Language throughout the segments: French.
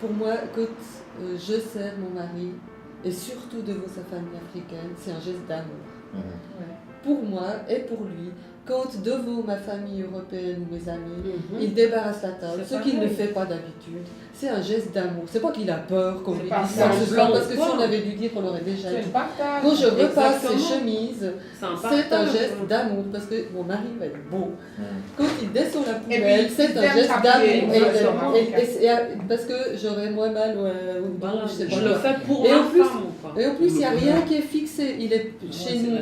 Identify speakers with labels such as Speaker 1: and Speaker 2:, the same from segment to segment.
Speaker 1: pour moi, quand je sers mon mari, et surtout devant sa famille africaine, c'est un geste d'amour. Pour moi et pour lui, quand devant ma famille européenne ou mes amis, il débarrasse la table, ce qu'il ne fait pas d'habitude, c'est un geste d'amour. C'est pas qu'il a peur qu'on lui dise ça ce soir, parce que si on avait dû dire, on l'aurait déjà dit. Quand je repasse ses chemises, c'est un geste d'amour, parce que mon mari va être beau. Quand il descend la poubelle, c'est un geste d'amour. Parce que j'aurais moins mal au dos,
Speaker 2: je le fais pour la femme.
Speaker 1: Et en plus, il n'y a rien qui est fixé. Il est chez nous.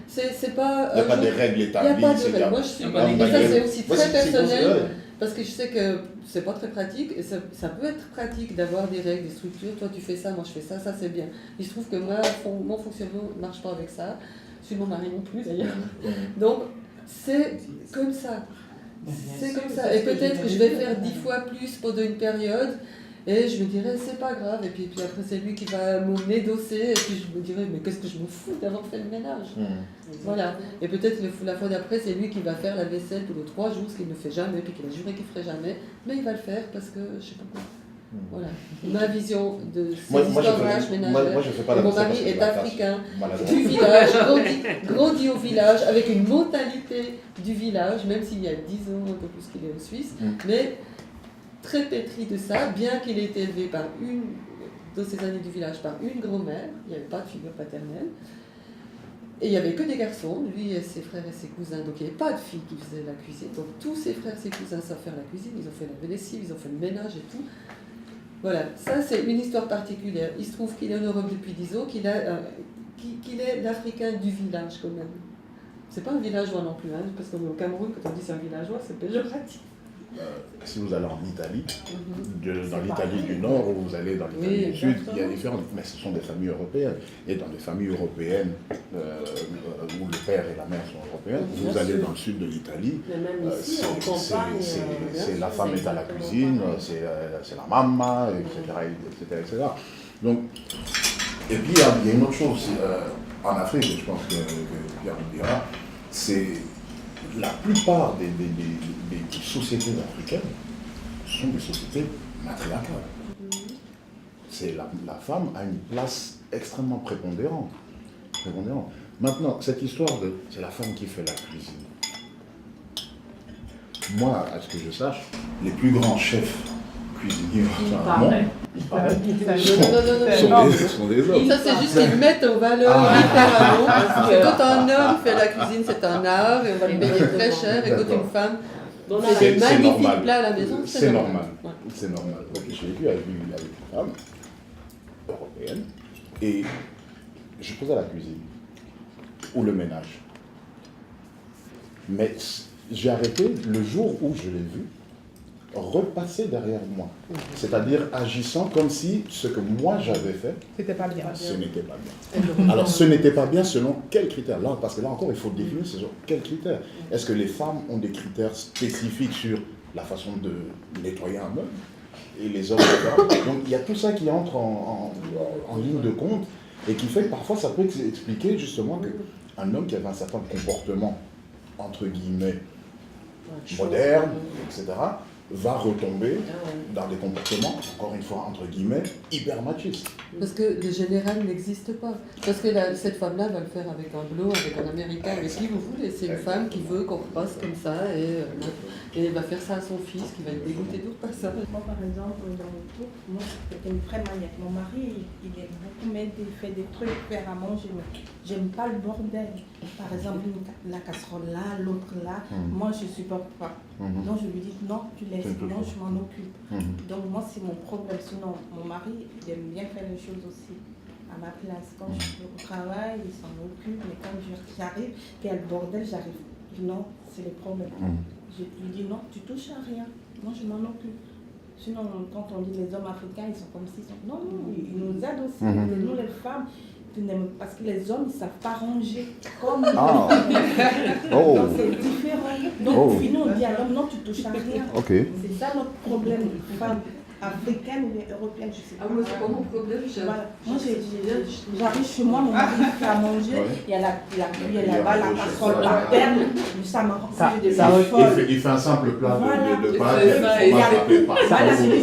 Speaker 1: C'est pas,
Speaker 3: il n'y a pas de règles établies.
Speaker 1: Il n'y a pas de règles. Moi, je suis. Et ça, c'est aussi très personnel. Parce que je sais que c'est pas très pratique. Et ça peut être pratique d'avoir des règles, des structures. Toi, tu fais ça, moi, je fais ça. Ça, c'est bien. Il se trouve que moi, mon fonctionnement ne marche pas avec ça. Celui de mon mari non plus, d'ailleurs. Donc, c'est comme ça. C'est comme ça. Et peut-être que je vais faire 10 fois plus pendant une période. Et je me dirais, c'est pas grave. Et puis après, c'est lui qui va me nédosser. Et puis je me dirais, mais qu'est-ce que je me fous d'avoir fait le ménage. Voilà. Et peut-être la fois d'après, c'est lui qui va faire la vaisselle tous les 3 jours, ce qu'il ne fait jamais, puis qu'il a juré qu'il ne ferait jamais. Mais il va le faire parce que je sais pas quoi. Voilà. Ma vision de ces histoires ménagères.
Speaker 3: Moi, je fais pas la
Speaker 1: mon mari est africain, du village, grandi au village, avec une mentalité du village, même s'il y a 10 ans, un peu plus qu'il est en Suisse. Mais très pétri de ça, bien qu'il ait été élevé par dans ces années du village, par une grand-mère, il n'y avait pas de figure paternelle, et il n'y avait que des garçons, lui et ses frères et ses cousins, donc il n'y avait pas de filles qui faisaient la cuisine, donc tous ses frères et ses cousins savent faire la cuisine, ils ont fait la lessive, ils ont fait le ménage et tout. Voilà, ça c'est une histoire particulière. Il se trouve qu'il est en Europe depuis 10 ans, qu'il est l'Africain du village quand même. C'est pas un villageois non plus, hein, parce qu'au Cameroun, quand on dit c'est un villageois, c'est péjoratif.
Speaker 3: Si vous allez en Italie, dans l'Italie du Nord ou vous allez dans l'Italie du Sud, il y a différentes, mais ce sont des familles européennes. Et dans des familles européennes où le père et la mère sont européens, vous allez dans le sud de l'Italie, c'est la femme est à la cuisine, c'est la maman, etc. Donc, et puis il y a une autre chose aussi, en Afrique, je pense que Pierre nous dira, c'est la plupart des sociétés africaines sont des sociétés matriarcales. C'est la femme a une place extrêmement prépondérante. Maintenant, cette histoire de c'est la femme qui fait la cuisine. Moi, à ce que je sache, les plus grands chefs cuisiniers sont des hommes.
Speaker 1: Ça, c'est juste qu'ils mettent en valeur littéralement. Quand un homme fait la cuisine, c'est un art et on va le payer très cher. Et quand une femme fait des magnifiques plats à la maison,
Speaker 3: c'est normal. C'est normal. Donc, j'ai vécu avec une femme européenne et je faisais la cuisine ou le ménage. Mais j'ai arrêté le jour où je l'ai vu repasser derrière moi. C'est-à-dire agissant comme si ce que moi j'avais fait, ce n'était pas bien. Alors ce n'était pas bien selon quels critères? Là, parce que là encore, il faut définir selon quels critères. Est-ce que les femmes ont des critères spécifiques sur la façon de nettoyer un meuble et les hommes? Donc il y a tout ça qui entre en ligne de compte et qui fait que parfois ça peut expliquer justement qu'un homme qui avait un certain comportement, entre guillemets, moderne, etc., va retomber dans des comportements, encore une fois, entre guillemets, hyper machistes.
Speaker 1: Parce que le général n'existe pas. Parce que cette femme-là va le faire avec un blanc, avec un américain, avec qui vous voulez. C'est une femme qui veut qu'on repasse comme ça et elle va faire ça à son fils qui va être dégoûté de pas ça.
Speaker 4: Moi, par exemple, dans le couple, moi, c'était une vraie maniaque. Mon mari, il aime beaucoup m'aider, il fait des trucs, faire à manger, mais j'aime pas le bordel. Par exemple, la casserole là, l'autre là, moi, je supporte pas. Donc, je lui dis, non, tu laisses, non, je m'en occupe. Donc, moi, c'est mon problème. Sinon, mon mari, il aime bien faire les choses aussi à ma place. Quand je suis au travail, il s'en occupe, mais quand j'arrive, qu'il y a le bordel, j'arrive. Non, c'est le problème. Je lui dis, non, tu touches à rien. Moi, je m'en occupe. Sinon, quand on dit les hommes africains, ils sont comme si... Non, ils nous aident aussi. Nous, les femmes, parce que les hommes, ils ne savent pas ranger. Comme donc, c'est différent. Donc, au final, on dit à l'homme, non, tu touches à rien. C'est ça notre problème, les femmes. africaine ou bien européenne, je sais pas.
Speaker 1: Ah, moi, c'est pas mon problème.
Speaker 4: Voilà. Moi, j'arrive chez moi, mon mari fait à manger, il y a la cuillère là-bas, la casserole par terre, ça m'a rendu
Speaker 3: il fait un simple plat de pâtes.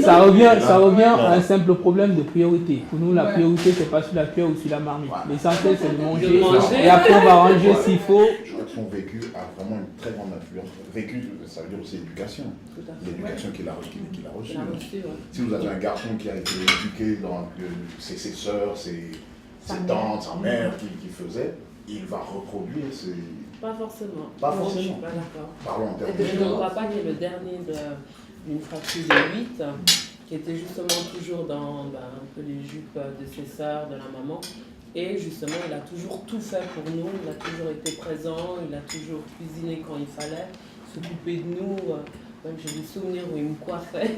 Speaker 2: Ça revient à un simple problème de priorité. Pour nous, la priorité, c'est pas sur la cuillère ou sur la marmite. L'essentiel, c'est de manger. Et après, on va ranger s'il faut.
Speaker 3: Je crois que son vécu a vraiment une très grande influence. Vécu, ça veut dire aussi éducation. L'éducation qu'il a reçue. Si vous avez un garçon qui a été éduqué dans ses sœurs, ses tantes, sa mère qui faisait, il va reproduire ses...
Speaker 5: Pas forcément.
Speaker 3: Pas
Speaker 5: Non,
Speaker 3: forcément.
Speaker 5: je suis pas d'accord.
Speaker 3: Parlons en termes
Speaker 5: Mon papa, qui est le dernier d'une fratrie de 8, qui était justement toujours dans un peu les jupes de ses sœurs, de la maman. Et justement, il a toujours tout fait pour nous, il a toujours été présent, il a toujours cuisiné quand il fallait, s'occuper de nous. Même j'ai des souvenirs où il me coiffait.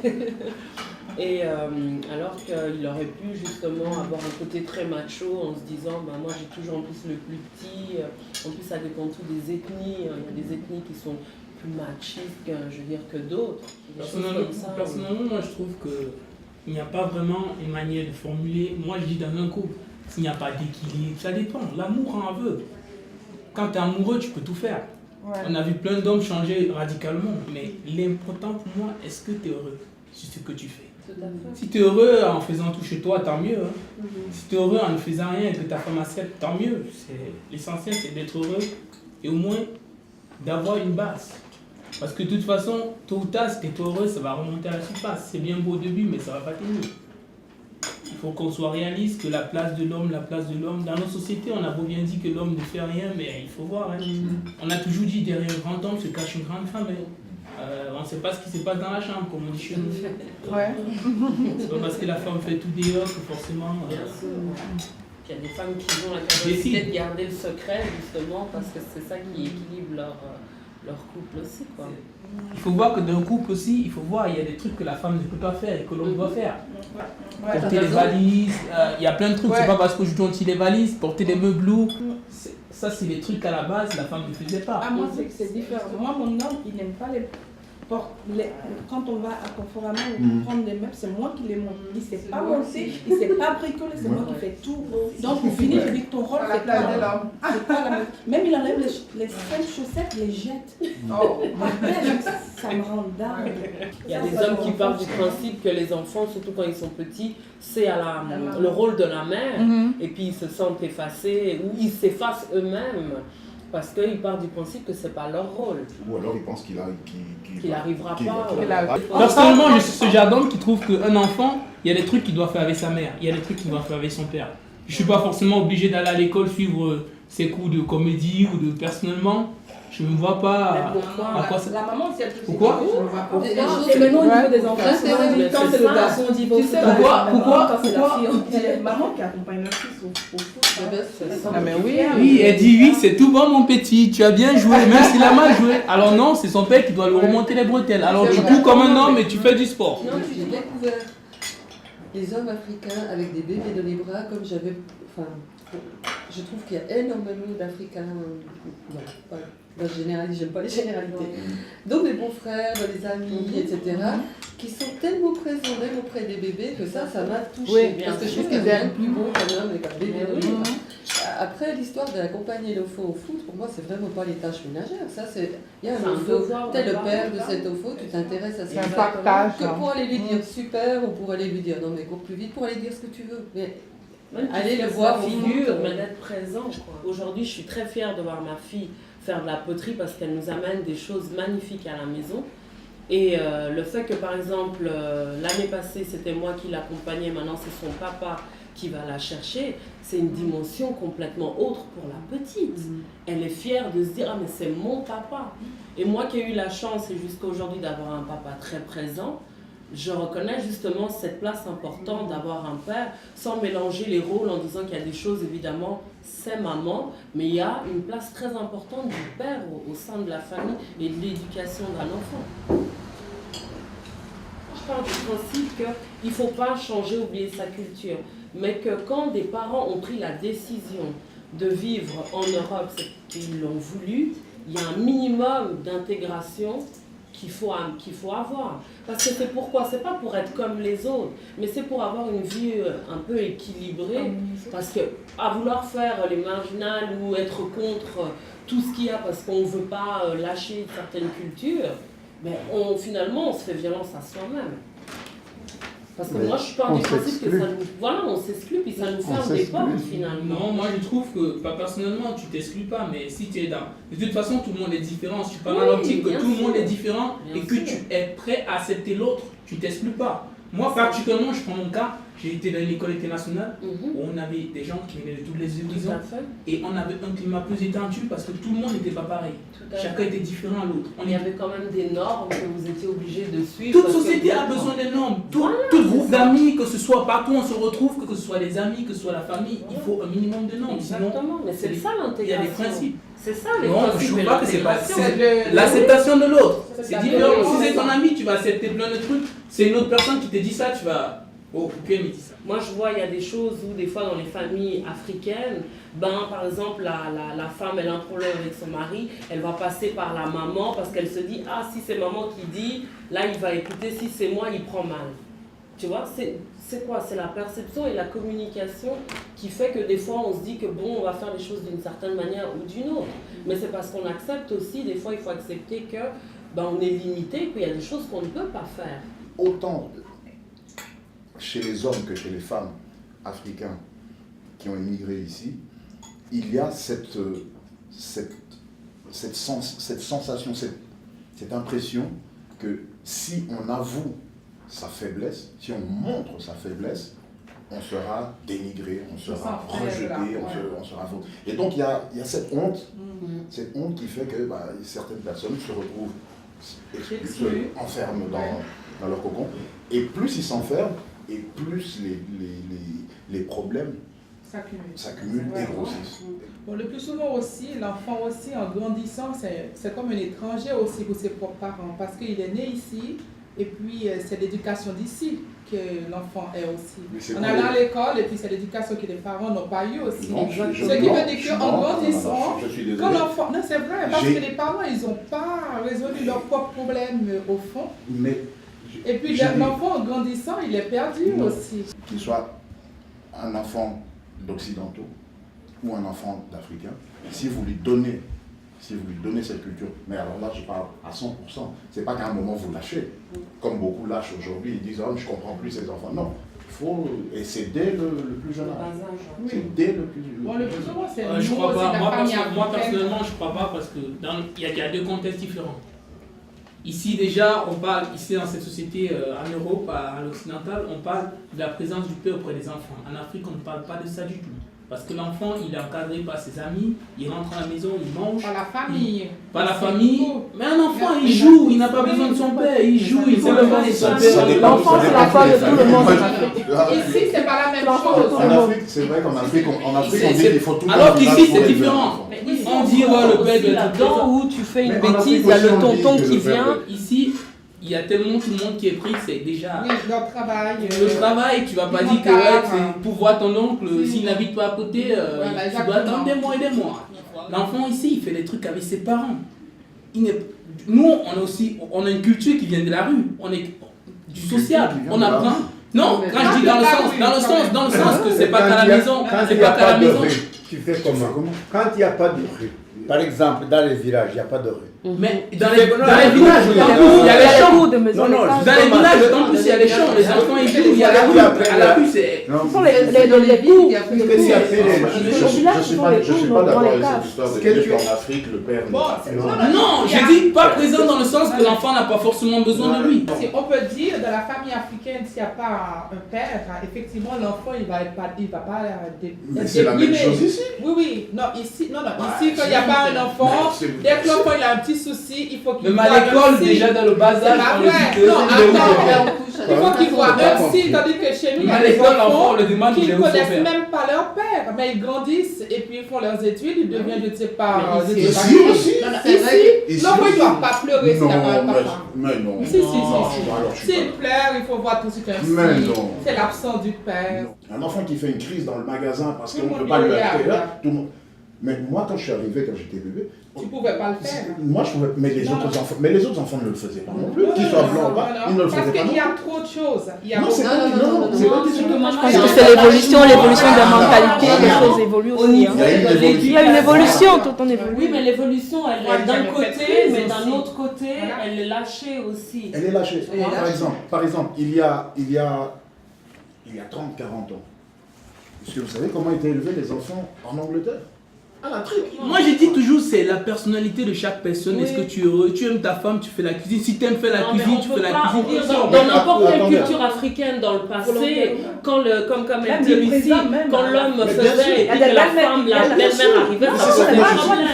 Speaker 5: Et alors qu'il aurait pu justement avoir un côté très macho en se disant moi j'ai toujours en plus le plus petit, en plus ça dépend tout des ethnies, il y a des ethnies qui sont plus machistes que d'autres.
Speaker 2: Personnellement, moi je trouve qu'il n'y a pas vraiment une manière de formuler. Moi je dis dans un couple, s'il n'y a pas d'équilibre, ça dépend, l'amour en veut. Quand tu es amoureux, tu peux tout faire. Ouais. On a vu plein d'hommes changer radicalement, mais l'important pour moi, est-ce que tu es heureux sur ce que tu fais? Si tu es heureux en faisant tout chez toi, tant mieux. Hein. Si tu es heureux en ne faisant rien et que ta femme accepte, tant mieux. L'essentiel, c'est d'être heureux et au moins d'avoir une base. Parce que de toute façon, tôt ou tard, si tu es heureux, ça va remonter à la surface. C'est bien beau au début, mais ça ne va pas tenir. Il faut qu'on soit réaliste, que la place de l'homme, dans nos sociétés, on a beau bien dit que l'homme ne fait rien, mais il faut voir. Hein. On a toujours dit derrière un grand homme se cache une grande femme. Hein. On ne sait pas ce qui se passe dans la chambre, comme on dit chez nous.
Speaker 5: Ouais.
Speaker 2: C'est pas parce que la femme fait tout dehors que forcément...
Speaker 5: Il y a des femmes qui ont la capacité de garder le secret, justement, parce que c'est ça qui équilibre leur couple aussi, quoi.
Speaker 2: Il faut voir que dans un couple aussi, il y a des trucs que la femme ne peut pas faire et que l'homme doit faire. Porter les valises, il y a plein de trucs, c'est pas parce que je dois les valises, porter les meubles lourds. Ça, c'est des trucs qu'à la base, la femme ne faisait pas.
Speaker 4: Ah, moi, c'est différent. Moi, mon homme, il n'aime pas quand on va à Conforama prendre des meubles, c'est moi qui les monte. Il ne sait pas monter, il ne sait pas bricoler, c'est moi qui fais tout. Donc, pour finir, je dis que ton rôle, c'est quoi la même. Même il enlève les 5 chaussettes, les jette. Oh. Ça me rend dingue.
Speaker 5: Il y a des hommes qui partent du principe que les enfants, surtout quand ils sont petits, c'est le rôle de la mère, et puis ils se sentent effacés, ou ils s'effacent eux-mêmes. Parce qu'ils partent du principe que ce n'est pas leur rôle.
Speaker 3: Ou alors ils pensent qu'il
Speaker 5: n'arrivera pas.
Speaker 2: Personnellement, je suis ce genre d'homme qui trouve qu'un enfant, il y a des trucs qu'il doit faire avec sa mère, il y a des trucs qu'il doit faire avec son père. Je ne suis pas forcément obligé d'aller à l'école suivre ses cours de comédie ou de personnellement. Je ne me vois pas à quoi ça...
Speaker 4: La maman, si elle te dit
Speaker 2: pourquoi
Speaker 4: c'est maintenant au niveau des enfants. Quand c'est le garçon, on dit
Speaker 2: pourquoi
Speaker 4: quand c'est la fille, c'est maman qui accompagne le fils au foot.
Speaker 2: Ah mais oui, elle dit oui, c'est tout bon mon petit, tu as bien joué, même s'il a mal joué. Alors non, c'est son père qui doit lui remonter les bretelles. Alors tu cours comme un homme et tu fais du sport.
Speaker 1: Non, j'ai découvert les hommes africains avec des bébés dans les bras comme j'avais... Enfin, je trouve qu'il y a énormément d'Africains... Voilà. J'aime pas les généralités. Donc mes beaux frères, les amis, etc., qui sont tellement présents même auprès des bébés que ça m'a touchée. Oui, parce que je trouve qu'il y a rien de plus beau qu'un homme et qu'un bébé. Après, l'histoire d'accompagner l'enfant au foot, pour moi, c'est vraiment pas les tâches ménagères. Ça, il y a un enfant, t'es le père de cet enfant, tu t'intéresses à ce qu'il va. Que pour aller lui dire super ou pour aller lui dire non mais cours plus vite, pour aller dire ce que tu veux. Mais allez le voir
Speaker 5: figure, mais d'être présent. Aujourd'hui, je suis très fière de voir ma fille faire de la poterie parce qu'elle nous amène des choses magnifiques à la maison. Et le fait que, par exemple, l'année passée, c'était moi qui l'accompagnais, maintenant c'est son papa qui va la chercher, c'est une dimension complètement autre pour la petite. Elle est fière de se dire « Ah, mais c'est mon papa ». Et moi qui ai eu la chance, et jusqu'à aujourd'hui, d'avoir un papa très présent, je reconnais justement cette place importante d'avoir un père, sans mélanger les rôles en disant qu'il y a des choses, évidemment, c'est maman, mais il y a une place très importante du père au sein de la famille et de l'éducation d'un enfant. Je parle du principe qu'il ne faut pas changer, oublier sa culture, mais que quand des parents ont pris la décision de vivre en Europe, c'est qu'ils l'ont voulu, il y a un minimum d'intégration qu'il faut avoir. Parce que c'est pourquoi? C'est pas pour être comme les autres, mais c'est pour avoir une vie un peu équilibrée. Parce que à vouloir faire les marginales ou être contre tout ce qu'il y a parce qu'on ne veut pas lâcher certaines cultures, mais finalement on se fait violence à soi-même. Parce que moi je suis pas du principe que ça nous... Voilà, on s'exclut puis ça nous ferme des portes finalement.
Speaker 2: Non, moi je trouve que, pas personnellement, tu t'exclus pas, mais si tu es dans... De toute façon, tout le monde est différent. Si tu parles dans l'optique que tout le monde est différent et que tu es prêt à accepter l'autre, tu t'exclus pas. Moi particulièrement, je prends mon cas, j'ai été dans une école internationale où on avait des gens qui venaient de toutes les horizons et on avait un climat plus étendu parce que tout le monde n'était pas pareil. Chacun était différent à l'autre.
Speaker 5: Il y avait quand même des normes que vous étiez obligés de suivre.
Speaker 2: Toute société a besoin des normes. Tout groupe d'amis, que ce soit partout où on se retrouve, que ce soit les amis, que ce soit la famille, il faut un minimum de normes.
Speaker 5: Exactement, mais c'est ça l'intégration. Il
Speaker 2: y a des principes.
Speaker 5: C'est ça les
Speaker 2: principes.
Speaker 5: Non,
Speaker 2: je ne trouve pas que c'est pas... l'acceptation de l'autre. C'est différent. Si c'est ton ami, tu vas accepter plein de trucs. C'est une autre personne qui te dit ça, tu vas... Oh, ok, mais dis ça.
Speaker 5: Moi, je vois, il y a des choses où, des fois, dans les familles africaines, par exemple, la femme, elle a un problème avec son mari, elle va passer par la maman parce qu'elle se dit, ah, si c'est maman qui dit, là, il va écouter, si c'est moi, il prend mal. Tu vois, c'est quoi? C'est la perception et la communication qui fait que des fois, on se dit que bon, on va faire les choses d'une certaine manière ou d'une autre. Mais c'est parce qu'on accepte aussi, des fois, il faut accepter que on est limité, qu'il y a des choses qu'on ne peut pas faire.
Speaker 3: Autant chez les hommes que chez les femmes africains qui ont immigré ici, il y a cette sensation, cette impression que si on avoue sa faiblesse, si on montre sa faiblesse, on sera dénigré, on sera rejeté, on sera faux. Et donc il y a cette honte qui fait que certaines personnes se retrouvent enferment dans leur cocon. Et plus ils s'enferment, et plus les problèmes s'accumulent et grossissent.
Speaker 6: Bon, le plus souvent aussi, l'enfant aussi, en grandissant, c'est comme un étranger aussi pour ses propres parents, parce qu'il est né ici, et puis c'est l'éducation d'ici que l'enfant est aussi. On allant à l'école, et puis c'est l'éducation que les parents n'ont pas eu aussi.
Speaker 3: Non,
Speaker 6: ce qui veut dire qu'en grandissant, quand l'enfant... Non, c'est vrai, parce que les parents, ils n'ont pas résolu leurs propres problèmes au fond. Et puis l'enfant en grandissant, il est perdu aussi.
Speaker 3: Qu'il soit un enfant d'occidentaux ou un enfant d'Africains, si vous lui donnez cette culture, mais alors là je parle à 100%, c'est pas qu'à un moment vous lâchez, comme beaucoup lâchent aujourd'hui, ils disent oh, je comprends plus ces enfants. Non, et c'est dès le plus jeune âge. C'est dès le plus jeune âge.
Speaker 6: Le plus souvent c'est
Speaker 2: je crois pas. Moi personnellement je crois pas parce que il y a deux contextes différents. Ici déjà, on parle, ici dans cette société en Europe, à l'occidental, on parle de la présence du père auprès des enfants. En Afrique, on ne parle pas de ça du tout. Parce que l'enfant, il est encadré par ses amis, il rentre à la maison, il mange.
Speaker 6: Par la famille.
Speaker 2: Par la famille. Mais un enfant, il joue, il n'a pas besoin de son père, il joue, il sait le de son père.
Speaker 7: L'enfant, c'est la foi de tout le monde.
Speaker 6: Ici, c'est pas la même chose.
Speaker 3: En Afrique, c'est vrai qu'en Afrique, on dit qu'il faut tout.
Speaker 2: Alors qu'ici, c'est différent. On dit, le père doit être
Speaker 5: là-dedans où tu fais une bêtise, il y a le tonton qui vient.
Speaker 2: Ici, il y a tellement tout le monde qui est pris, c'est déjà...
Speaker 6: Oui, leur travail.
Speaker 2: Le travail, tu ne vas pas dire que c'est pour voir ton oncle, s'il n'habite pas à côté, tu dois attendre des mois et des mois. L'enfant ici, il fait des trucs avec ses parents. Nous, on a une culture qui vient de la rue, on est du social, on apprend... Non, quand je dis dans le sens que c'est pas qu'à la maison, c'est pas qu'à la maison.
Speaker 8: Tu fais comment? Quand il n'y a pas de rue, par exemple, dans les villages, il n'y a pas de rue.
Speaker 2: Mais dans les villages, il y a les champs. Dans les villages, en plus, il y a les champs. Les enfants, ils jouent, il y a la rue. À la rue, c'est...
Speaker 7: Ce sont les cours.
Speaker 3: Je ne suis pas d'accord avec cette histoire de dire qu'en Afrique, le père...
Speaker 2: Non, je dis pas présent dans le sens que l'enfant n'a pas forcément besoin de lui.
Speaker 6: On peut dire, dans la famille africaine, s'il n'y a pas un père, effectivement, l'enfant, il va pas...
Speaker 3: Mais c'est la même chose ici.
Speaker 6: Oui. Non, ici, quand il n'y a pas un enfant, dès que l'enfant il a un petit souci, il faut qu'il
Speaker 2: voit à l'école, déjà dans le bas âge, on le dit que
Speaker 6: il faut qu'il voit un psy, tandis que chez nous, il y a des enfants qui ne connaissent même pas leur père, mais ils grandissent et puis ils font leurs études, ils deviennent, je ne sais pas...
Speaker 3: Ici aussi.
Speaker 6: L'enfant, il ne doit pas pleurer s'il n'y a pas un papa.
Speaker 3: Mais non.
Speaker 6: Si. S'il pleure, il faut voir tout de suite un psy. C'est l'absence du père.
Speaker 3: Un enfant qui fait une crise dans le magasin parce qu'on ne peut pas lui acheter, tout le monde... Mais moi, quand je suis arrivé, quand j'étais bébé,
Speaker 6: tu ne pouvais pas le faire.
Speaker 3: Moi, je pouvais, mais les autres enfants ne le faisaient pas non plus. Qu'ils soient blancs ou pas, ils ne le faisaient pas.
Speaker 6: Parce qu'il y a trop de choses.
Speaker 3: Non, c'est pas question de...
Speaker 7: Je pense que c'est l'évolution de la mentalité, les choses évoluent aussi. Il y a une évolution, tout en évolue.
Speaker 5: Oui, mais l'évolution, elle est d'un côté, mais d'un autre côté, elle est lâchée aussi.
Speaker 3: Elle est lâchée. Par exemple, il y a 30, 40 ans, est-ce que vous savez comment étaient élevés les enfants en Angleterre?
Speaker 2: Moi je dis toujours c'est la personnalité de chaque personne. Oui. Est-ce que tu es heureux, tu aimes ta femme, tu fais la cuisine. Si tu aimes faire la cuisine, tu fais la cuisine.
Speaker 5: Dans n'importe quelle culture africaine dans le passé, comme elle dit ici, quand l'homme faisait et que la femme, la belle-mère arrivait, ça posait problème.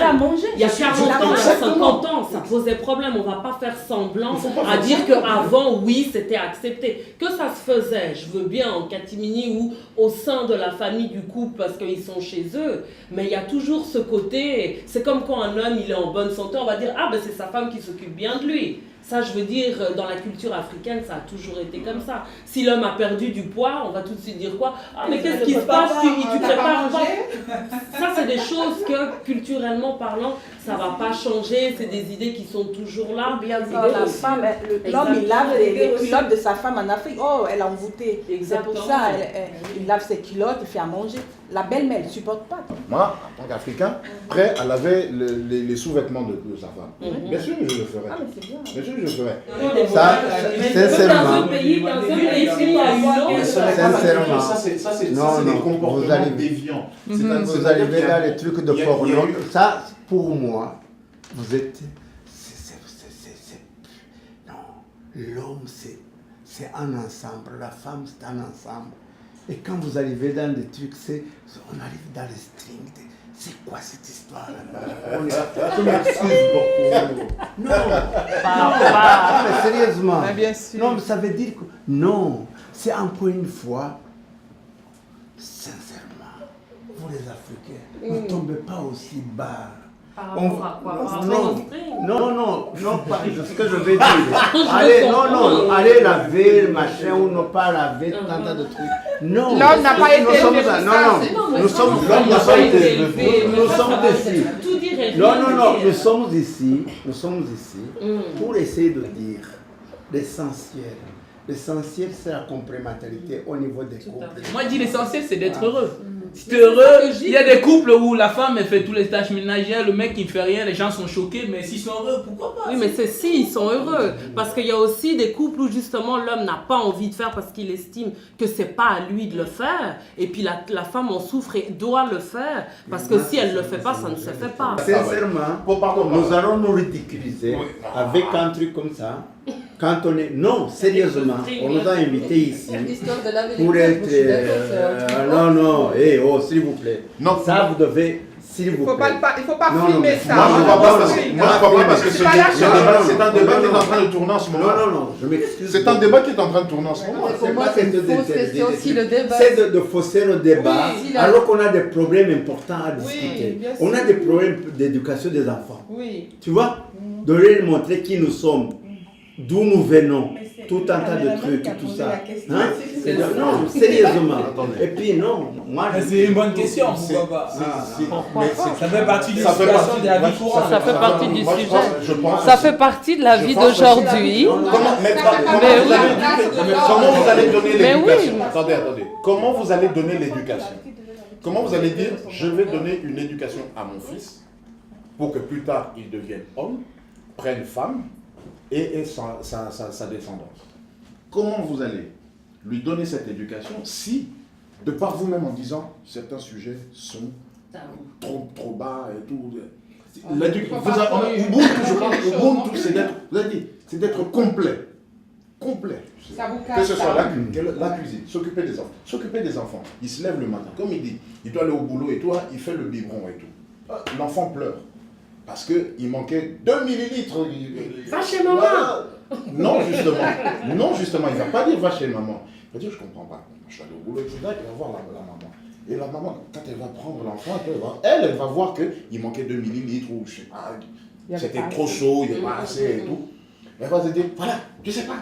Speaker 5: Il y a 40 ans, 50 ans, ça posait problème. On ne va pas faire semblant à dire qu'avant, oui, c'était accepté. Que ça se faisait, je veux bien en catimini ou au sein de la famille du couple parce qu'ils sont chez eux, mais il y a toujours ce côté, c'est comme quand un homme il est en bonne santé, on va dire ah ben c'est sa femme qui s'occupe bien de lui. Ça je veux dire, dans la culture africaine ça a toujours été comme ça. Si l'homme a perdu du poids, on va tout de suite dire quoi? Ah mais qu'est-ce qui se passe? Tu prépares pas? Ça c'est des choses que culturellement parlant ça va pas changer, c'est des idées qui sont toujours là.
Speaker 4: Bien sûr, la femme, l'homme il lave les culottes de sa femme en Afrique, oh elle a envoûté. C'est pour ça, il lave ses culottes, il fait à manger. La belle-mère, elle ne supporte pas.
Speaker 3: Moi, en tant qu'Africain, prêt à laver les sous-vêtements de sa femme. Bien sûr que je le ferai.
Speaker 4: Ah mais c'est bien.
Speaker 3: Bien sûr que je le ferai.
Speaker 8: Ça, sincèrement.
Speaker 5: Dans un pays,
Speaker 8: Sincèrement.
Speaker 3: Ça, c'est des comportements déviants.
Speaker 8: Vous arrivez dans les trucs de porno. Ça, pour moi, vous êtes... Non, l'homme, c'est un ensemble. La femme, c'est un ensemble. Et quand vous arrivez dans des trucs, on arrive dans les strings. C'est quoi cette histoire Je m'excuse beaucoup. Non, mais sérieusement.
Speaker 6: Mais bien sûr.
Speaker 8: Non, mais ça veut dire que... Non, c'est encore une fois, sincèrement, vous les Africains, ne tombez pas aussi bas. Non, pas ce que je vais dire. Allez laver, machin, ou ne pas laver, tant de trucs. Non,
Speaker 6: l'homme n'a pas été élevé.
Speaker 8: Nous sommes ici. Nous sommes ici pour essayer de dire l'essentiel. L'essentiel, c'est la complémentarité au niveau des couples.
Speaker 2: Moi, je dis l'essentiel, c'est d'être heureux. Si tu es heureux, il y a des couples où la femme elle fait toutes les tâches ménagères, le mec il ne fait rien, les gens sont choqués, mais s'ils sont heureux, pourquoi pas?
Speaker 5: Oui, mais c'est si, ils sont heureux. Parce qu'il y a aussi des couples où justement l'homme n'a pas envie de faire parce qu'il estime que c'est pas à lui de le faire. Et puis la femme en souffre et doit le faire. Parce que si elle ne le fait pas, ça ne se fait pas.
Speaker 8: Sincèrement, nous allons nous ridiculiser avec un truc comme ça. Quand on est... Non, sérieusement, on nous a invités ici pour être... non, s'il vous plaît. Non. Ça, vous devez... S'il vous plaît.
Speaker 6: Il ne faut pas filmer ça.
Speaker 3: Moi, je ne crois pas parce que c'est un débat qui est en train de tourner en ce moment.
Speaker 8: Non, je m'excuse.
Speaker 3: C'est un débat qui est en train de tourner en ce moment.
Speaker 1: Pour moi, c'est aussi le débat.
Speaker 8: C'est de fausser le débat, alors qu'on a des problèmes importants à discuter. On a des problèmes d'éducation des enfants. Tu vois, de leur montrer qui nous sommes. D'où nous venons, tout un tas de trucs, tout ça. Hein? Non, sérieusement. Et puis non, moi...
Speaker 2: C'est une bonne question, pourquoi pas? Ça fait partie de la situation de la vie courante.
Speaker 1: Ça fait partie du sujet. Ça fait partie de la vie d'aujourd'hui.
Speaker 3: Comment vous allez donner l'éducation? Attendez. Comment vous allez donner l'éducation? Comment vous allez dire, je vais donner une éducation à mon fils pour que plus tard il devienne homme, prenne femme, et sa descendance. Comment vous allez lui donner cette éducation si, de par vous-même en disant certains sujets sont trop bas et tout. Ubuntu, c'est d'être complet.
Speaker 6: Ça vous cache
Speaker 3: que ce soit la cuisine, s'occuper des enfants. Il se lève le matin, comme il dit, il doit aller au boulot et toi, il fait le biberon et tout. L'enfant pleure. Parce qu'il manquait 2 millilitres.
Speaker 5: Va chez maman.
Speaker 3: Non, justement, il ne va pas dire va chez maman. Il va dire je ne comprends pas. Je suis allé au boulot, etc. Il va voir la maman. Et la maman, quand elle va prendre l'enfant, elle va voir qu'il manquait 2 millilitres ou je ne sais pas, c'était trop chaud, il n'y a pas assez et tout. Elle va se dire voilà, Je sais pas,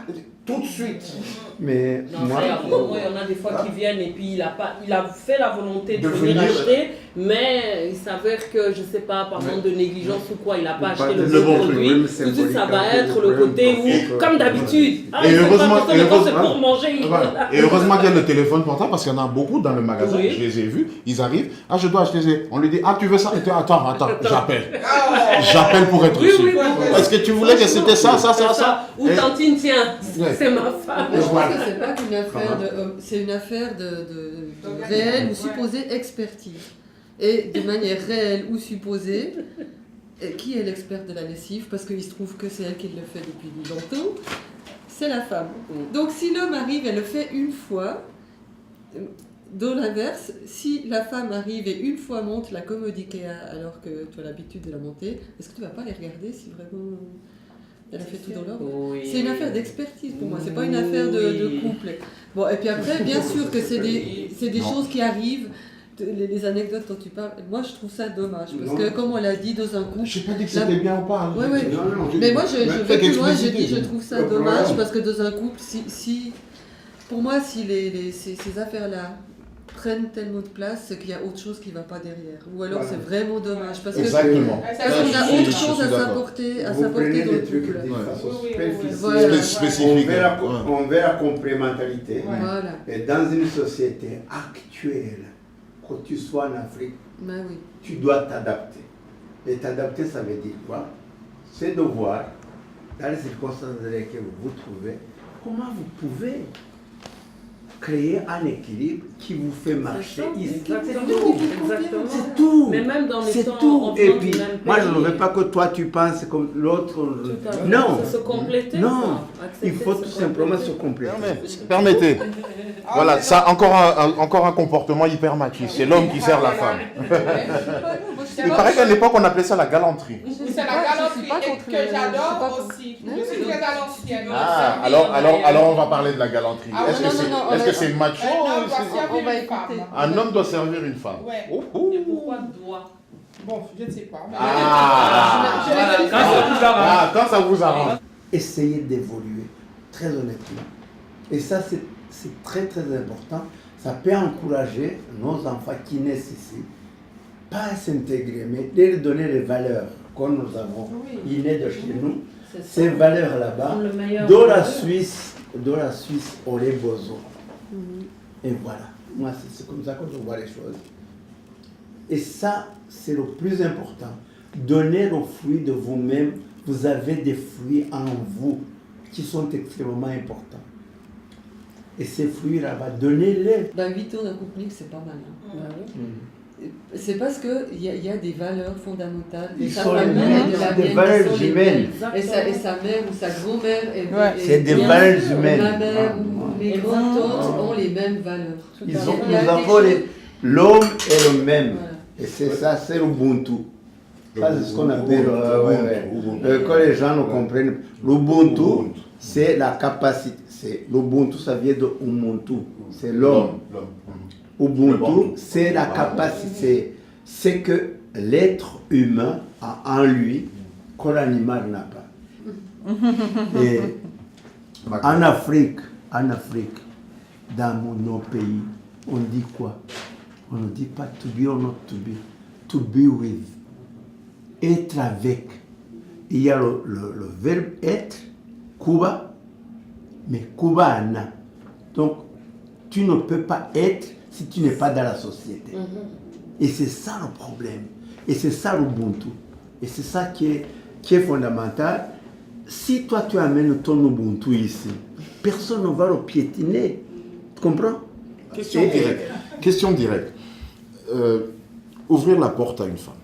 Speaker 3: tout de suite.
Speaker 8: Mais
Speaker 5: non,
Speaker 8: moi,
Speaker 5: il y en a des fois qui viennent et puis il a fait la volonté de venir acheter, mais il s'avère que, je sais pas, par manque de négligence ou quoi, il n'a pas acheté le bon produit. Tout de suite, ça va être le côté où, comme d'habitude,
Speaker 3: et heureusement,
Speaker 5: c'est pour manger.
Speaker 3: Et heureusement qu'il y a le téléphone portable, parce qu'il y en a beaucoup dans le magasin, je les ai vus, ils arrivent, je dois acheter, on lui dit, tu veux ça? Attends, j'appelle. J'appelle pour être sûr. Est-ce que tu voulais que c'était ça?
Speaker 5: Ou Tantine, tiens, c'est ma femme.
Speaker 1: Je pense que c'est pas qu'une affaire c'est une affaire de réelle ou supposée expertise. Et de manière réelle ou supposée, qui est l'expert de la lessive? Parce qu'il se trouve que c'est elle qui le fait depuis longtemps. C'est la femme. Donc si l'homme arrive et le fait une fois, dans l'inverse, si la femme arrive et une fois monte la commode Ikea alors que tu as l'habitude de la monter, est-ce que tu vas pas les regarder si vraiment elle a fait tout dans l'ordre?
Speaker 5: Oui.
Speaker 1: C'est une affaire d'expertise pour moi, c'est pas une affaire de couple. Bon, et puis après, bien sûr que c'est des choses qui arrivent. Les anecdotes dont tu parles, moi je trouve ça dommage parce que comme on l'a dit dans un couple,
Speaker 3: je n'ai pas dit que c'était bien ou pas.
Speaker 1: Oui. Mais moi je vais plus loin, je trouve ça dommage parce que dans un couple, pour moi si ces affaires-là prennent tellement de place, c'est qu'il y a autre chose qui ne va pas derrière. Ou alors c'est vraiment dommage parce qu'on a autre chose à s'apporter dans le couple.
Speaker 8: Spécifique. On veut la complémentarité.
Speaker 1: Voilà.
Speaker 8: Et dans une société actuelle, que tu sois en Afrique, tu dois t'adapter. Et t'adapter, ça veut dire quoi? C'est de voir, dans les circonstances dans lesquelles vous vous trouvez, comment vous pouvez créer un équilibre qui vous fait marcher ici.
Speaker 5: Exactement.
Speaker 8: C'est tout.
Speaker 5: Mais même dans les temps,
Speaker 8: tout. Et puis, moi je ne veux pas que toi tu penses comme l'autre. Non.
Speaker 5: Se compléter.
Speaker 8: Non. Il faut tout simplement se compléter.
Speaker 3: Permettez. Voilà, ça encore un comportement hyper machiste. C'est l'homme qui sert la femme. Il paraît qu'à l'époque on appelait ça la galanterie.
Speaker 6: C'est la galanterie que j'adore aussi. Je suis très à l'ancienne.
Speaker 3: Alors on va parler de la galanterie. Est-ce que c'est macho? Un homme doit servir une femme.
Speaker 5: Et pourquoi doit?
Speaker 6: Bon, je ne sais pas.
Speaker 3: Quand ça vous arrange.
Speaker 8: Essayez d'évoluer, très honnêtement. Et ça, c'est très très important. Ça peut encourager nos enfants qui naissent ici, pas à s'intégrer, mais de leur donner les valeurs que nous avons innées de chez nous. Ces valeurs là-bas, dans la Suisse, on les besoin. Et voilà, moi c'est comme ça que je vois les choses. Et ça, c'est le plus important. Donnez le fruit de vous-même. Vous avez des fruits en vous qui sont extrêmement importants. Et ces fruits-là, donnez-les.
Speaker 1: 8 ans d'un couple mixte, c'est pas mal. C'est parce qu'il y a des valeurs fondamentales.
Speaker 8: Ils sont des valeurs humaines.
Speaker 1: Et sa mère ou sa grand-mère.
Speaker 8: C'est des valeurs humaines.
Speaker 1: Ma mère ou mes grands-tantes ont les mêmes valeurs.
Speaker 8: Nous avons l'homme est le même. Voilà. Et c'est ça, c'est l'Ubuntu. Ça, c'est ce qu'on appelle. Quand les gens nous comprennent, l'Ubuntu, c'est la capacité. L'Ubuntu, ça vient de Umuntu. C'est l'homme. Ubuntu, c'est la capacité. C'est que l'être humain a en lui que l'animal n'a pas. Et en Afrique, dans nos pays, on dit quoi? On ne dit pas to be or not to be. To be with. Être avec. Il y a le verbe être, kuba, mais kubana. Donc, tu ne peux pas être si tu n'es pas dans la société. Et c'est ça le problème. Et c'est ça l'Ubuntu. Et c'est ça qui est fondamental. Si toi tu amènes ton Ubuntu ici, personne ne va le piétiner. Tu comprends?
Speaker 3: Question directe. Ouvrir la porte à une femme.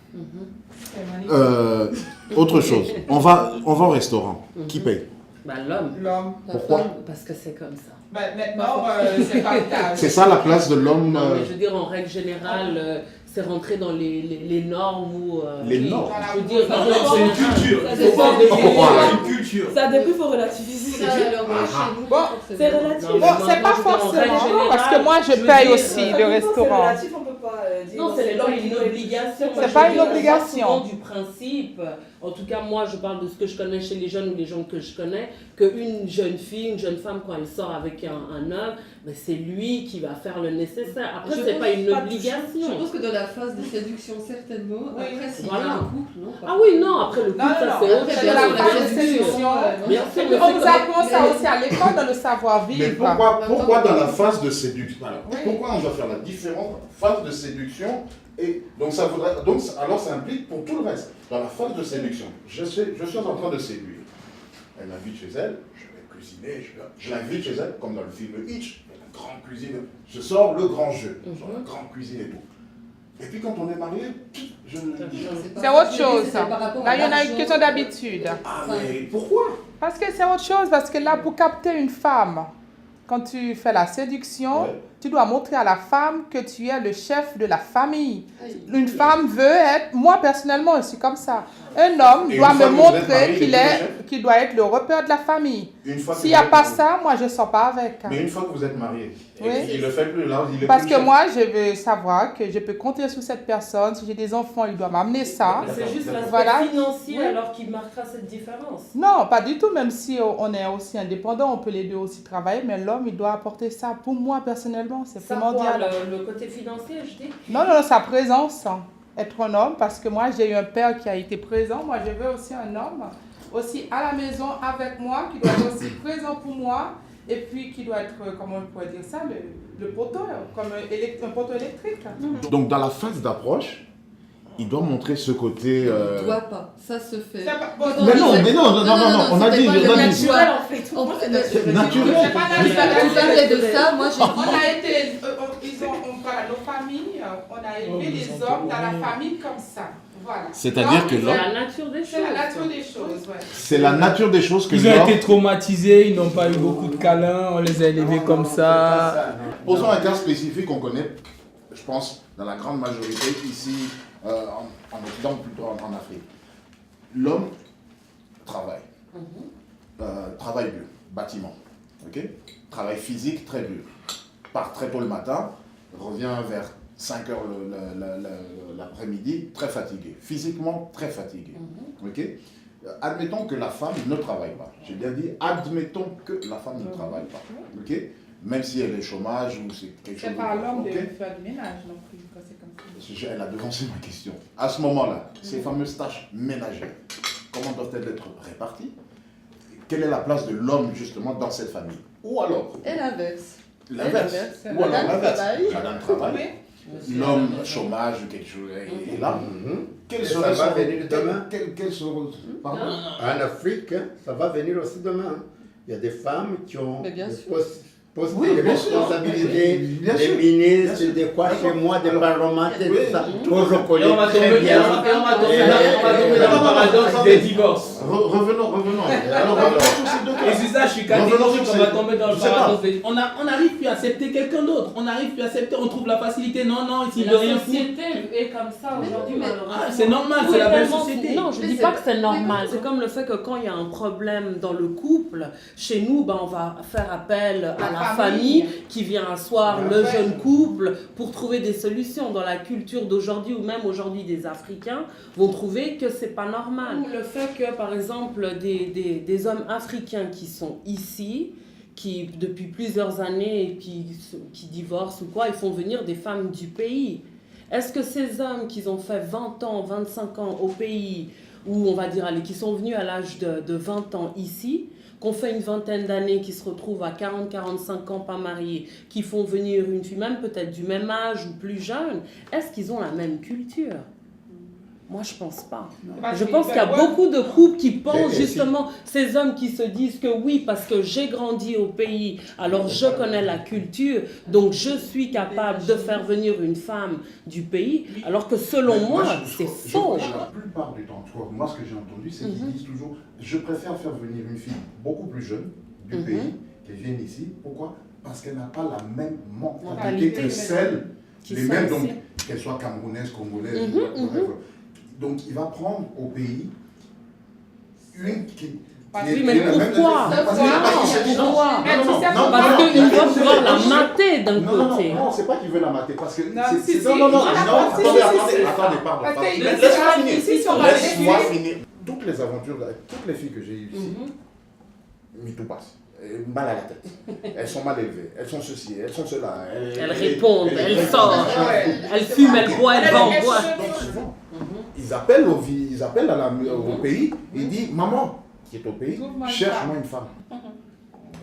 Speaker 3: Autre chose. On va au restaurant. Qui paye?
Speaker 6: L'homme.
Speaker 3: Pourquoi?
Speaker 5: Parce que c'est comme ça.
Speaker 6: Maintenant, c'est pas le cas.
Speaker 3: C'est ça la place de l'homme.
Speaker 5: Non, mais je veux dire, en règle générale, c'est rentré dans les normes ou.
Speaker 3: Les normes.
Speaker 5: Je veux dire,
Speaker 9: c'est une culture.
Speaker 5: C'est une culture.
Speaker 7: Ça, depuis, il faut relativiser.
Speaker 6: Bon,
Speaker 7: c'est relatif.
Speaker 6: Bon, c'est pas forcément, parce que moi, je paye aussi le restaurant.
Speaker 7: C'est relatif, on peut pas dire.
Speaker 5: Non, c'est pas une obligation.
Speaker 6: C'est pas une obligation.
Speaker 5: Du principe en tout cas moi je parle de ce que je connais chez les jeunes ou les gens que je connais, qu'une jeune fille, une jeune femme quand elle sort avec un homme, ben c'est lui qui va faire le nécessaire. Après c'est pas une obligation.
Speaker 1: Je pense que dans la phase de séduction certainement, après s'il y a un couple, non.
Speaker 5: Ah oui non, après le couple ça c'est autre chose.
Speaker 6: Dans la phase de séduction, on vous apprend ça aussi à l'école dans le savoir-vivre.
Speaker 3: Mais pourquoi dans la phase de séduction? Alors, pourquoi on doit faire la différence entre phase de séduction et donc alors ça implique pour tout le reste. Dans la phase de séduction, je suis en train de séduire. Elle m'invite chez elle, je vais cuisiner, je l'invite chez elle, comme dans le film Hitch, la grande cuisine. Je sors le grand jeu, la grande cuisine et tout. Et puis quand on est marié,
Speaker 6: c'est autre chose. Là, il y en a une question d'habitude.
Speaker 3: Ah, mais pourquoi?
Speaker 6: Parce que c'est autre chose, parce que là, pour capter une femme, quand tu fais la séduction, tu dois montrer à la femme que tu es le chef de la famille. Une femme veut être, moi personnellement, je suis comme ça. Un homme doit me montrer qu'il doit être le repère de la famille. S'il n'y a pas ça, moi je ne sors pas avec.
Speaker 3: Mais une fois que vous êtes marié, il ne le fait plus là, il est
Speaker 6: parce
Speaker 3: plus
Speaker 6: que
Speaker 3: chef.
Speaker 6: moi, je veux savoir que je peux compter sur cette personne. Si j'ai des enfants, il doit m'amener ça.
Speaker 5: C'est juste l'aspect financier alors qui marquera cette différence.
Speaker 6: Non, pas du tout. Même si on est aussi indépendant, on peut les deux aussi travailler, mais l'homme, il doit apporter ça. Pour moi, personnellement, c'est primordial.
Speaker 5: Le côté financier, je dis.
Speaker 6: Non, sa présence. Être un homme, parce que moi, j'ai eu un père qui a été présent. Moi, je veux aussi un homme, aussi à la maison avec moi, qui doit être aussi présent pour moi, et puis qui doit être, comment on pourrait dire ça, le poteau, comme un poteau électrique.
Speaker 3: Donc, dans la phase d'approche, il doit montrer ce côté...
Speaker 1: Il ne doit pas, ça se fait.
Speaker 3: Mais non, on a dit...
Speaker 1: naturel en fait.
Speaker 3: Naturel.
Speaker 1: C'est pas naturel. Tu parlais de ça, moi j'ai
Speaker 6: On a été... Voilà, nos familles, on a élevé les hommes dans la famille comme ça. Voilà.
Speaker 3: C'est-à-dire que
Speaker 5: l'homme... C'est la nature des choses.
Speaker 6: C'est la nature des choses, ouais.
Speaker 3: C'est la nature des choses que
Speaker 2: ils ont été traumatisés, ils n'ont pas eu beaucoup de câlins, on les a élevés comme ça.
Speaker 3: Posons un cas spécifique qu'on connaît, je pense, dans la grande majorité ici, en Occident, plutôt en Afrique. L'homme travaille. Travail dur, bâtiment. Okay? Travail physique très dur. Part très tôt le matin, revient vers 5 heures l'après-midi, très fatigué. Physiquement, très fatigué. Okay? Admettons que la femme ne travaille pas. J'ai bien dit, admettons que la femme ne travaille pas. Okay? Même si elle est chômage ou c'est quelque chose...
Speaker 6: C'est pas l'homme de faire du ménage non plus, quand c'est comme ça.
Speaker 3: Elle a devancé ma question. À ce moment-là, ces fameuses tâches ménagères, comment doivent-elles être réparties? Quelle est la place de l'homme justement dans cette famille? Ou alors...
Speaker 1: Et l'inverse.
Speaker 3: L'inverse. Ou alors l'inverse. Madame travaille. L'homme chômage ou quelque chose est là. Quel serait
Speaker 8: ça va venir demain.
Speaker 3: Quel serait... Pardon?
Speaker 8: En Afrique, ça va venir aussi demain. Il y a des femmes qui ont des postes de responsabilité, des ministres, des quoi chez moi, des parlementaires, tout ça. Toujours je connais très bien.
Speaker 2: On va tomber dans le paradoxe des divorces.
Speaker 3: Revenons. Alors, revenons sur ces deux cas.
Speaker 2: Et c'est ça, je suis catégorique, on va tomber dans le paradoxe des divorces. On n'arrive plus à accepter quelqu'un d'autre. On n'arrive plus à accepter, on trouve la facilité. Non, ici, il ne veut rien foutre.
Speaker 5: La société est comme ça aujourd'hui, malheureusement.
Speaker 2: C'est normal, c'est la belle société.
Speaker 5: Non, je ne dis pas que c'est normal. C'est comme le fait que quand il y a un problème dans le couple, chez nous, on va faire appel à la famille qui vient asseoir le jeune couple pour trouver des solutions. Dans la culture d'aujourd'hui ou même aujourd'hui des Africains vont trouver que c'est pas normal. Ou le fait que par exemple des hommes africains qui sont ici, qui depuis plusieurs années qui divorcent ou quoi, ils font venir des femmes du pays. Est-ce que ces hommes qui ont fait 20 ans, 25 ans au pays, ou on va dire qui sont venus à l'âge de 20 ans ici, qu'on fait une vingtaine d'années, qui se retrouvent à 40-45 ans pas mariés, qui font venir une fille même peut-être du même âge ou plus jeune, est-ce qu'ils ont la même culture? Moi, je pense pas. Je pense qu'il y a beaucoup de couples qui pensent justement, ces hommes qui se disent que oui, parce que j'ai grandi au pays, alors je connais la culture, donc je suis capable de faire venir une femme du pays, alors que selon moi, c'est faux.
Speaker 3: La plupart du temps, moi, ce que j'ai entendu, c'est qu'ils disent toujours, je préfère faire venir une fille beaucoup plus jeune du pays, qu'elle vienne ici. Pourquoi? Parce qu'elle n'a pas la même mentalité que celle, les mêmes, donc qu'elle soit camerounaise, congolaise, donc il va prendre au pays une qui...
Speaker 5: Oui, mais pourquoi? Parce qu'il va pouvoir la mater d'un côté.
Speaker 3: Non, c'est pas qu'il veut la mater, parce que...
Speaker 6: Non,
Speaker 3: attendez, pardon. Laisse-moi finir. toutes les aventures, toutes les filles que j'ai eues ici, mais tout passe. Mal à la tête. Elles sont mal élevées, elles sont ceci, elles sont cela.
Speaker 5: Elles répondent, elles sortent, elles fument, elles boivent, elles vont boire.
Speaker 3: Souvent. Ils appellent au pays, ils disent maman qui est au pays, cherche-moi une femme.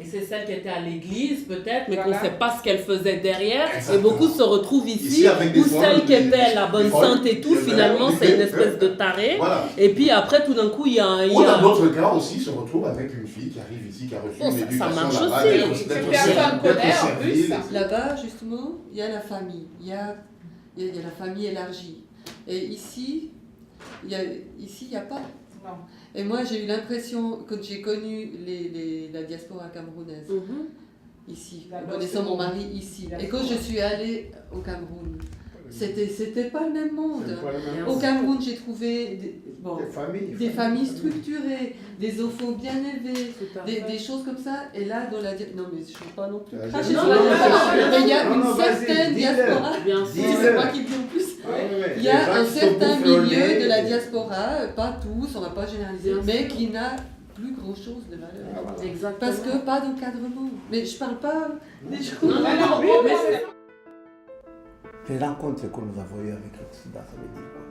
Speaker 5: Et c'est celle qui était à l'église peut-être, mais qu'on ne sait pas ce qu'elle faisait derrière. Exactement. Et beaucoup se retrouvent ici où celle qui était la bonne sainte et tout, finalement c'est une espèce de taré. Voilà. Et puis après tout d'un coup il y a...
Speaker 3: Ou dans d'autres cas aussi se retrouve avec une fille qui arrive ici, qui a reçu une éducation
Speaker 1: là-bas. Là-bas justement, il y a la famille, il y a la famille élargie. Et ici, il n'y a pas. Non. Et moi, j'ai eu l'impression, quand j'ai connu la diaspora camerounaise, ici, connaissant mon mari ici, et quand je suis allée au Cameroun, c'était pas le même monde. Au Cameroun, j'ai trouvé des familles structurées, des enfants bien élevés, des choses comme ça. Et là, dans la non mais je ne sais pas non plus. Mais il y a une certaine diaspora. C'est moi qui le dis en plus. Il y a un certain milieu de la diaspora, pas tous, on ne va pas généraliser, mais qui n'a plus grand chose de valeur. Exactement. Parce que pas d'encadrement. Mais je parle pas des choses.
Speaker 8: Les rencontres que nous avons eues avec l'Occident, ça veut dire quoi?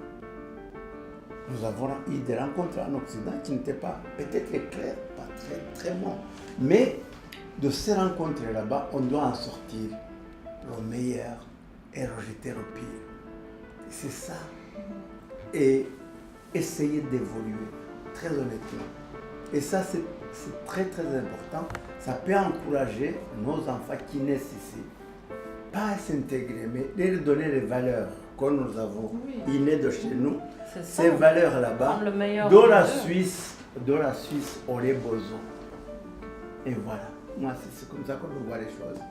Speaker 8: Nous avons eu des rencontres en Occident qui n'étaient pas peut-être claires, pas très bonnes. Mais de ces rencontres là-bas, on doit en sortir le meilleur et rejeter le pire. C'est ça. Et essayer d'évoluer, très honnêtement. Et ça, c'est très très important. Ça peut encourager nos enfants qui naissent ici. Pas à s'intégrer, mais leur donner les valeurs que nous avons innées de chez nous. Ces valeurs là-bas, dont la Suisse aurait besoin. Et voilà, moi c'est comme ça que je vois les choses.